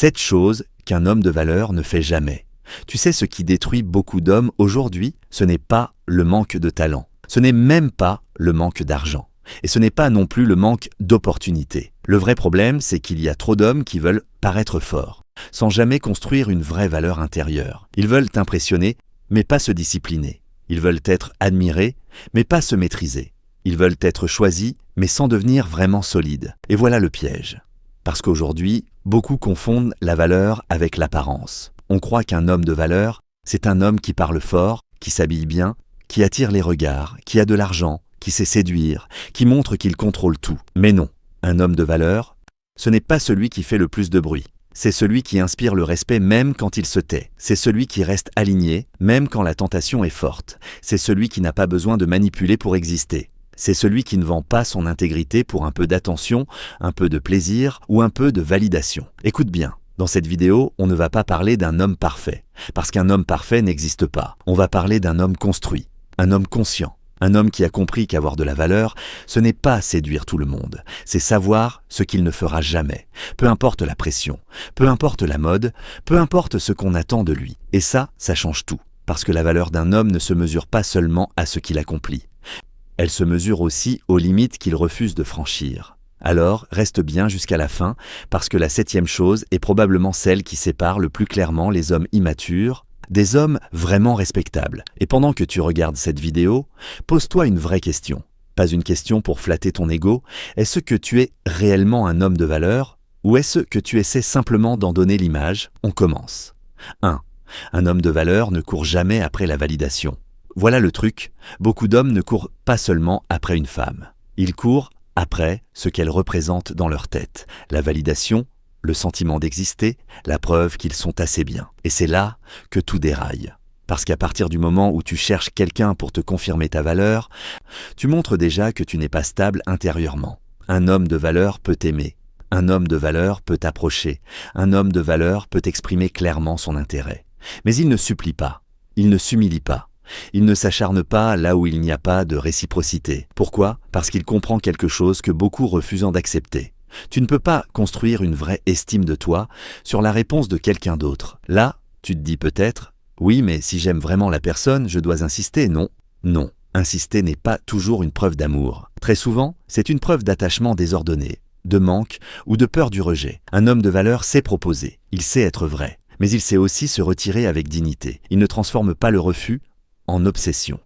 7 choses qu'un homme de valeur ne fait jamais. Tu sais, ce qui détruit beaucoup d'hommes aujourd'hui, ce n'est pas le manque de talent, ce n'est même pas le manque d'argent, et ce n'est pas non plus le manque d'opportunités. Le vrai problème, c'est qu'il y a trop d'hommes qui veulent paraître forts, sans jamais construire une vraie valeur intérieure. Ils veulent t'impressionner, mais pas se discipliner. Ils veulent être admirés, mais pas se maîtriser. Ils veulent être choisis, mais sans devenir vraiment solides. Et voilà le piège. Parce qu'aujourd'hui, beaucoup confondent la valeur avec l'apparence. On croit qu'un homme de valeur, c'est un homme qui parle fort, qui s'habille bien, qui attire les regards, qui a de l'argent, qui sait séduire, qui montre qu'il contrôle tout. Mais non, un homme de valeur, ce n'est pas celui qui fait le plus de bruit. C'est celui qui inspire le respect même quand il se tait. C'est celui qui reste aligné, même quand la tentation est forte. C'est celui qui n'a pas besoin de manipuler pour exister. C'est celui qui ne vend pas son intégrité pour un peu d'attention, un peu de plaisir ou un peu de validation. Écoute bien, dans cette vidéo, on ne va pas parler d'un homme parfait, parce qu'un homme parfait n'existe pas. On va parler d'un homme construit, un homme conscient, un homme qui a compris qu'avoir de la valeur, ce n'est pas séduire tout le monde, c'est savoir ce qu'il ne fera jamais. Peu importe la pression, peu importe la mode, peu importe ce qu'on attend de lui. Et ça change tout, parce que la valeur d'un homme ne se mesure pas seulement à ce qu'il accomplit. Elle se mesure aussi aux limites qu'il refuse de franchir. Alors, reste bien jusqu'à la fin, parce que la 7e chose est probablement celle qui sépare le plus clairement les hommes immatures des hommes vraiment respectables. Et pendant que tu regardes cette vidéo, pose-toi une vraie question. Pas une question pour flatter ton ego. Est-ce que tu es réellement un homme de valeur ou est-ce que tu essaies simplement d'en donner l'image? On commence. 1. Un homme de valeur ne court jamais après la validation. Voilà le truc, beaucoup d'hommes ne courent pas seulement après une femme. Ils courent après ce qu'elle représente dans leur tête, la validation, le sentiment d'exister, la preuve qu'ils sont assez bien. Et c'est là que tout déraille. Parce qu'à partir du moment où tu cherches quelqu'un pour te confirmer ta valeur, tu montres déjà que tu n'es pas stable intérieurement. Un homme de valeur peut t'aimer, un homme de valeur peut t'approcher, un homme de valeur peut exprimer clairement son intérêt. Mais il ne supplie pas, il ne s'humilie pas. Il ne s'acharne pas là où il n'y a pas de réciprocité. Pourquoi? Parce qu'il comprend quelque chose que beaucoup refusent d'accepter. Tu ne peux pas construire une vraie estime de toi sur la réponse de quelqu'un d'autre. Là, tu te dis peut-être, oui, mais si j'aime vraiment la personne, je dois insister. Non, non. Insister n'est pas toujours une preuve d'amour. Très souvent, c'est une preuve d'attachement désordonné, de manque ou de peur du rejet. Un homme de valeur sait proposer, il sait être vrai, mais il sait aussi se retirer avec dignité. Il ne transforme pas le refus en obsession.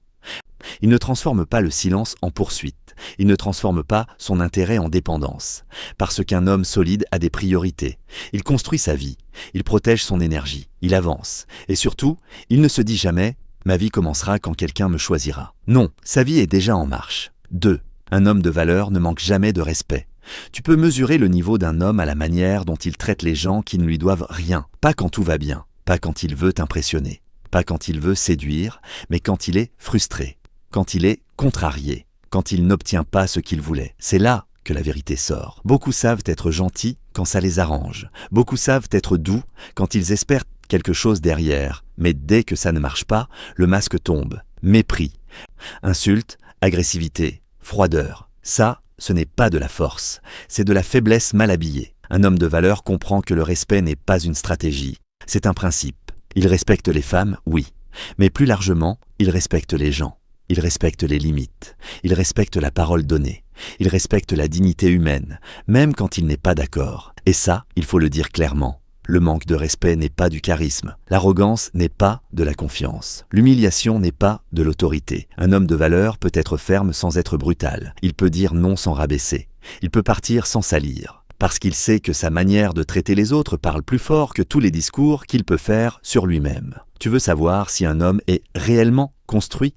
Il ne transforme pas le silence en poursuite. Il ne transforme pas son intérêt en dépendance. Parce qu'un homme solide a des priorités. Il construit sa vie. Il protège son énergie. Il avance. Et surtout, il ne se dit jamais « ma vie commencera quand quelqu'un me choisira ». Non, sa vie est déjà en marche. 2. Un homme de valeur ne manque jamais de respect. Tu peux mesurer le niveau d'un homme à la manière dont il traite les gens qui ne lui doivent rien. Pas quand tout va bien. Pas quand il veut t'impressionner. Pas quand il veut séduire, mais quand il est frustré, quand il est contrarié, quand il n'obtient pas ce qu'il voulait. C'est là que la vérité sort. Beaucoup savent être gentils quand ça les arrange. Beaucoup savent être doux quand ils espèrent quelque chose derrière. Mais dès que ça ne marche pas, le masque tombe. Mépris, insulte, agressivité, froideur. Ça, ce n'est pas de la force, c'est de la faiblesse mal habillée. Un homme de valeur comprend que le respect n'est pas une stratégie, c'est un principe. Il respecte les femmes, oui, mais plus largement, il respecte les gens. Il respecte les limites. Il respecte la parole donnée. Il respecte la dignité humaine, même quand il n'est pas d'accord. Et ça, il faut le dire clairement. Le manque de respect n'est pas du charisme. L'arrogance n'est pas de la confiance. L'humiliation n'est pas de l'autorité. Un homme de valeur peut être ferme sans être brutal. Il peut dire non sans rabaisser. Il peut partir sans salir. Parce qu'il sait que sa manière de traiter les autres parle plus fort que tous les discours qu'il peut faire sur lui-même. Tu veux savoir si un homme est réellement construit?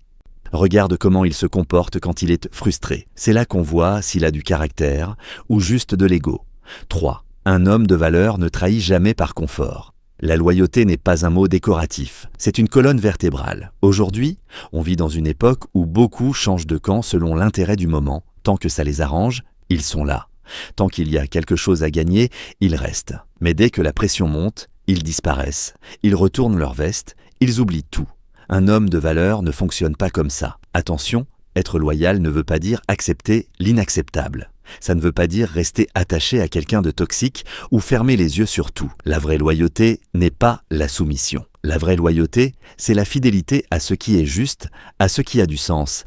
Regarde comment il se comporte quand il est frustré. C'est là qu'on voit s'il a du caractère ou juste de l'ego. 3. Un homme de valeur ne trahit jamais par confort. La loyauté n'est pas un mot décoratif, c'est une colonne vertébrale. Aujourd'hui, on vit dans une époque où beaucoup changent de camp selon l'intérêt du moment. Tant que ça les arrange, ils sont là. Tant qu'il y a quelque chose à gagner, ils restent. Mais dès que la pression monte, ils disparaissent. Ils retournent leur veste, ils oublient tout. Un homme de valeur ne fonctionne pas comme ça. Attention, être loyal ne veut pas dire accepter l'inacceptable. Ça ne veut pas dire rester attaché à quelqu'un de toxique ou fermer les yeux sur tout. La vraie loyauté n'est pas la soumission. La vraie loyauté, c'est la fidélité à ce qui est juste, à ce qui a du sens,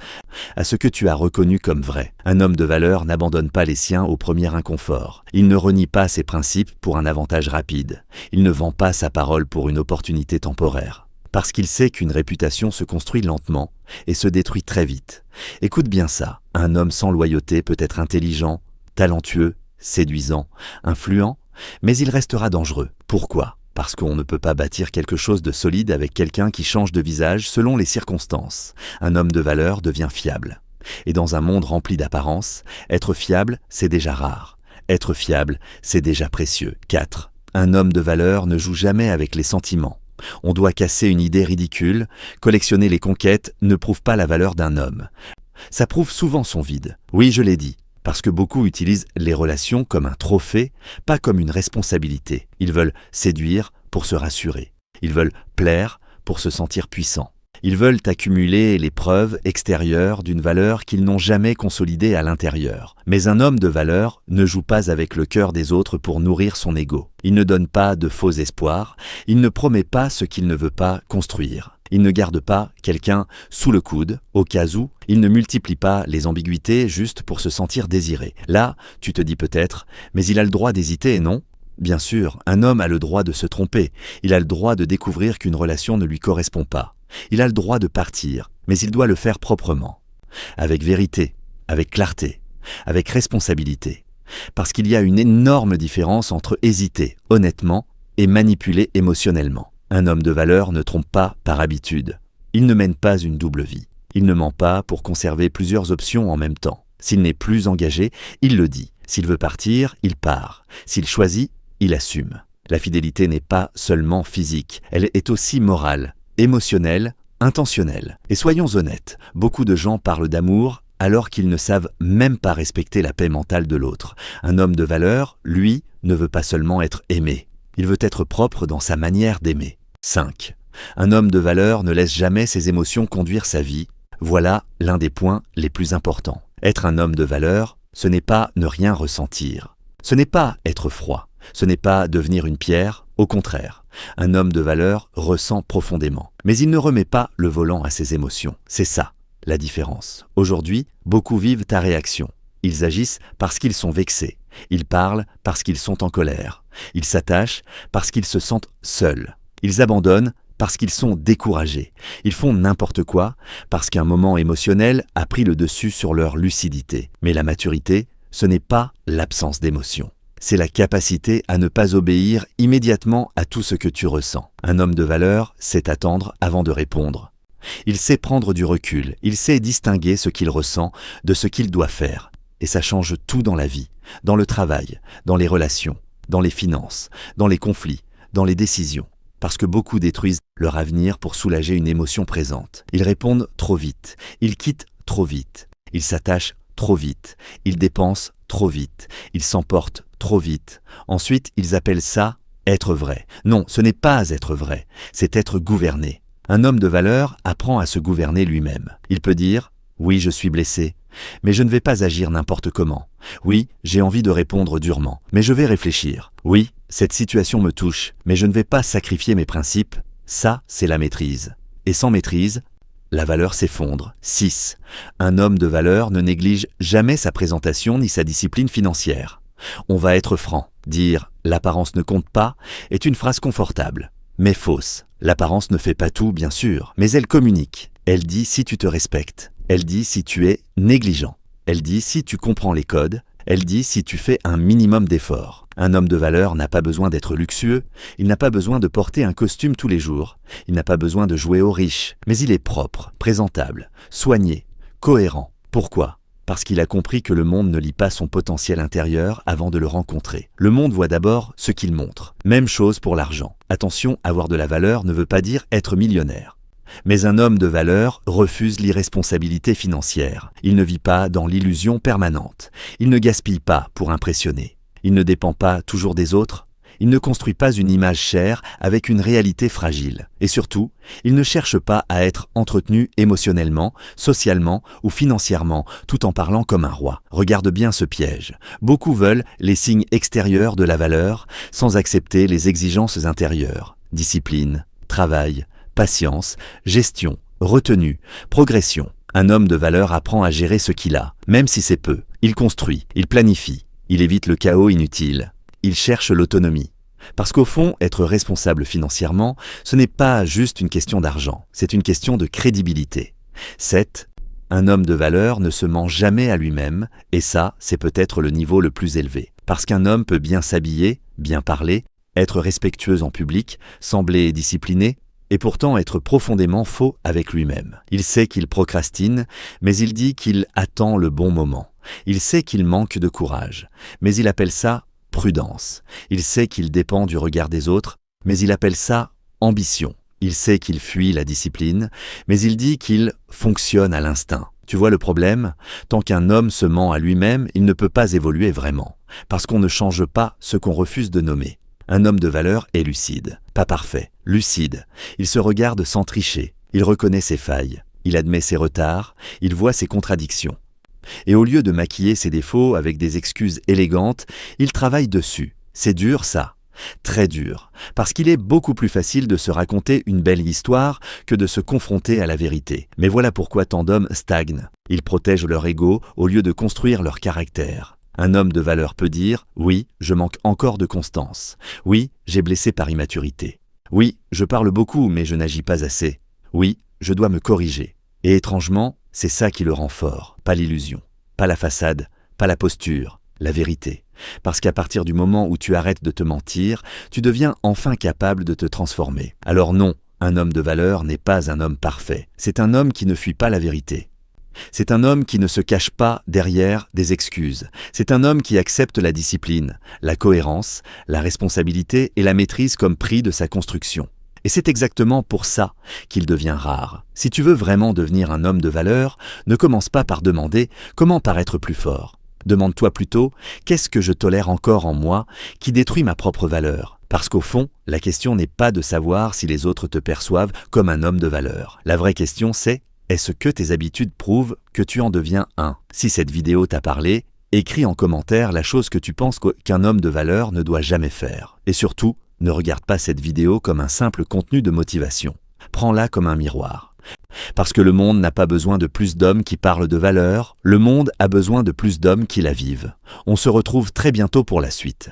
à ce que tu as reconnu comme vrai. Un homme de valeur n'abandonne pas les siens au premier inconfort. Il ne renie pas ses principes pour un avantage rapide. Il ne vend pas sa parole pour une opportunité temporaire. Parce qu'il sait qu'une réputation se construit lentement et se détruit très vite. Écoute bien ça, un homme sans loyauté peut être intelligent, talentueux, séduisant, influent, mais il restera dangereux. Pourquoi ? Parce qu'on ne peut pas bâtir quelque chose de solide avec quelqu'un qui change de visage selon les circonstances. Un homme de valeur devient fiable. Et dans un monde rempli d'apparences, être fiable, c'est déjà rare. Être fiable, c'est déjà précieux. 4. Un homme de valeur ne joue jamais avec les sentiments. On doit casser une idée ridicule, collectionner les conquêtes ne prouve pas la valeur d'un homme. Ça prouve souvent son vide. Oui, je l'ai dit, parce que beaucoup utilisent les relations comme un trophée, pas comme une responsabilité. Ils veulent séduire pour se rassurer. Ils veulent plaire pour se sentir puissants. Ils veulent accumuler les preuves extérieures d'une valeur qu'ils n'ont jamais consolidée à l'intérieur. Mais un homme de valeur ne joue pas avec le cœur des autres pour nourrir son ego. Il ne donne pas de faux espoirs, il ne promet pas ce qu'il ne veut pas construire. Il ne garde pas quelqu'un sous le coude, au cas où, il ne multiplie pas les ambiguïtés juste pour se sentir désiré. Là, tu te dis peut-être, mais il a le droit d'hésiter, non ? Bien sûr, un homme a le droit de se tromper, il a le droit de découvrir qu'une relation ne lui correspond pas. Il a le droit de partir, mais il doit le faire proprement, avec vérité, avec clarté, avec responsabilité. Parce qu'il y a une énorme différence entre hésiter honnêtement et manipuler émotionnellement. Un homme de valeur ne trompe pas par habitude. Il ne mène pas une double vie. Il ne ment pas pour conserver plusieurs options en même temps. S'il n'est plus engagé, il le dit. S'il veut partir, il part. S'il choisit, il assume. La fidélité n'est pas seulement physique, elle est aussi morale, émotionnelle, intentionnelle. Et soyons honnêtes, beaucoup de gens parlent d'amour alors qu'ils ne savent même pas respecter la paix mentale de l'autre. Un homme de valeur, lui, ne veut pas seulement être aimé. Il veut être propre dans sa manière d'aimer. 5. Un homme de valeur ne laisse jamais ses émotions conduire sa vie. Voilà l'un des points les plus importants. Être un homme de valeur, ce n'est pas ne rien ressentir. Ce n'est pas être froid. Ce n'est pas devenir une pierre, au contraire. Un homme de valeur ressent profondément. Mais il ne remet pas le volant à ses émotions. C'est ça, la différence. Aujourd'hui, beaucoup vivent à réaction. Ils agissent parce qu'ils sont vexés. Ils parlent parce qu'ils sont en colère. Ils s'attachent parce qu'ils se sentent seuls. Ils abandonnent parce qu'ils sont découragés. Ils font n'importe quoi parce qu'un moment émotionnel a pris le dessus sur leur lucidité. Mais la maturité, ce n'est pas l'absence d'émotion. C'est la capacité à ne pas obéir immédiatement à tout ce que tu ressens. Un homme de valeur sait attendre avant de répondre. Il sait prendre du recul, il sait distinguer ce qu'il ressent de ce qu'il doit faire. Et ça change tout dans la vie, dans le travail, dans les relations, dans les finances, dans les conflits, dans les décisions. Parce que beaucoup détruisent leur avenir pour soulager une émotion présente. Ils répondent trop vite, ils quittent trop vite, ils s'attachent trop vite, ils dépensent trop vite, ils s'emportent trop vite. Ensuite, ils appellent ça être vrai. Non, ce n'est pas être vrai, c'est être gouverné. Un homme de valeur apprend à se gouverner lui-même. Il peut dire « Oui, je suis blessé, mais je ne vais pas agir n'importe comment. Oui, j'ai envie de répondre durement, mais je vais réfléchir. Oui, cette situation me touche, mais je ne vais pas sacrifier mes principes. Ça, c'est la maîtrise. Et sans maîtrise, la valeur s'effondre. 6. Un homme de valeur ne néglige jamais sa présentation ni sa discipline financière. On va être franc. Dire « l'apparence ne compte pas » est une phrase confortable, mais fausse. L'apparence ne fait pas tout, bien sûr, mais elle communique. Elle dit si tu te respectes. Elle dit si tu es négligent. Elle dit si tu comprends les codes. Elle dit si tu fais un minimum d'efforts. Un homme de valeur n'a pas besoin d'être luxueux, il n'a pas besoin de porter un costume tous les jours, il n'a pas besoin de jouer aux riches, mais il est propre, présentable, soigné, cohérent. Pourquoi ? Parce qu'il a compris que le monde ne lit pas son potentiel intérieur avant de le rencontrer. Le monde voit d'abord ce qu'il montre. Même chose pour l'argent. Attention, avoir de la valeur ne veut pas dire être millionnaire. Mais un homme de valeur refuse l'irresponsabilité financière. Il ne vit pas dans l'illusion permanente. Il ne gaspille pas pour impressionner. Il ne dépend pas toujours des autres. Il ne construit pas une image chère avec une réalité fragile. Et surtout, il ne cherche pas à être entretenu émotionnellement, socialement ou financièrement, tout en parlant comme un roi. Regarde bien ce piège. Beaucoup veulent les signes extérieurs de la valeur sans accepter les exigences intérieures. Discipline, travail, patience, gestion, retenue, progression. Un homme de valeur apprend à gérer ce qu'il a, même si c'est peu. Il construit, il planifie, il évite le chaos inutile. Il cherche l'autonomie. Parce qu'au fond, être responsable financièrement, ce n'est pas juste une question d'argent, c'est une question de crédibilité. 7. Un homme de valeur ne se ment jamais à lui-même, et ça, c'est peut-être le niveau le plus élevé. Parce qu'un homme peut bien s'habiller, bien parler, être respectueux en public, sembler discipliné, et pourtant être profondément faux avec lui-même. Il sait qu'il procrastine, mais il dit qu'il attend le bon moment. Il sait qu'il manque de courage, mais il appelle ça prudence. Il sait qu'il dépend du regard des autres, mais il appelle ça ambition. Il sait qu'il fuit la discipline, mais il dit qu'il fonctionne à l'instinct. Tu vois le problème? Tant qu'un homme se ment à lui-même, il ne peut pas évoluer vraiment, parce qu'on ne change pas ce qu'on refuse de nommer. Un homme de valeur est lucide, pas parfait, lucide. Il se regarde sans tricher, il reconnaît ses failles, il admet ses retards, il voit ses contradictions. Et au lieu de maquiller ses défauts avec des excuses élégantes, il travaille dessus. C'est dur ça, très dur, parce qu'il est beaucoup plus facile de se raconter une belle histoire que de se confronter à la vérité. Mais voilà pourquoi tant d'hommes stagnent. Ils protègent leur ego au lieu de construire leur caractère. Un homme de valeur peut dire « Oui, je manque encore de constance. Oui, j'ai blessé par immaturité. Oui, je parle beaucoup, mais je n'agis pas assez. Oui, je dois me corriger. » Et étrangement, c'est ça qui le rend fort, pas l'illusion, pas la façade, pas la posture, la vérité. Parce qu'à partir du moment où tu arrêtes de te mentir, tu deviens enfin capable de te transformer. Alors non, un homme de valeur n'est pas un homme parfait. C'est un homme qui ne fuit pas la vérité. C'est un homme qui ne se cache pas derrière des excuses. C'est un homme qui accepte la discipline, la cohérence, la responsabilité et la maîtrise comme prix de sa construction. Et c'est exactement pour ça qu'il devient rare. Si tu veux vraiment devenir un homme de valeur, ne commence pas par demander comment paraître plus fort. Demande-toi plutôt qu'est-ce que je tolère encore en moi qui détruit ma propre valeur. Parce qu'au fond, la question n'est pas de savoir si les autres te perçoivent comme un homme de valeur. La vraie question c'est: est-ce que tes habitudes prouvent que tu en deviens un? Si cette vidéo t'a parlé, écris en commentaire la chose que tu penses qu'un homme de valeur ne doit jamais faire. Et surtout, ne regarde pas cette vidéo comme un simple contenu de motivation. Prends-la comme un miroir. Parce que le monde n'a pas besoin de plus d'hommes qui parlent de valeur, le monde a besoin de plus d'hommes qui la vivent. On se retrouve très bientôt pour la suite.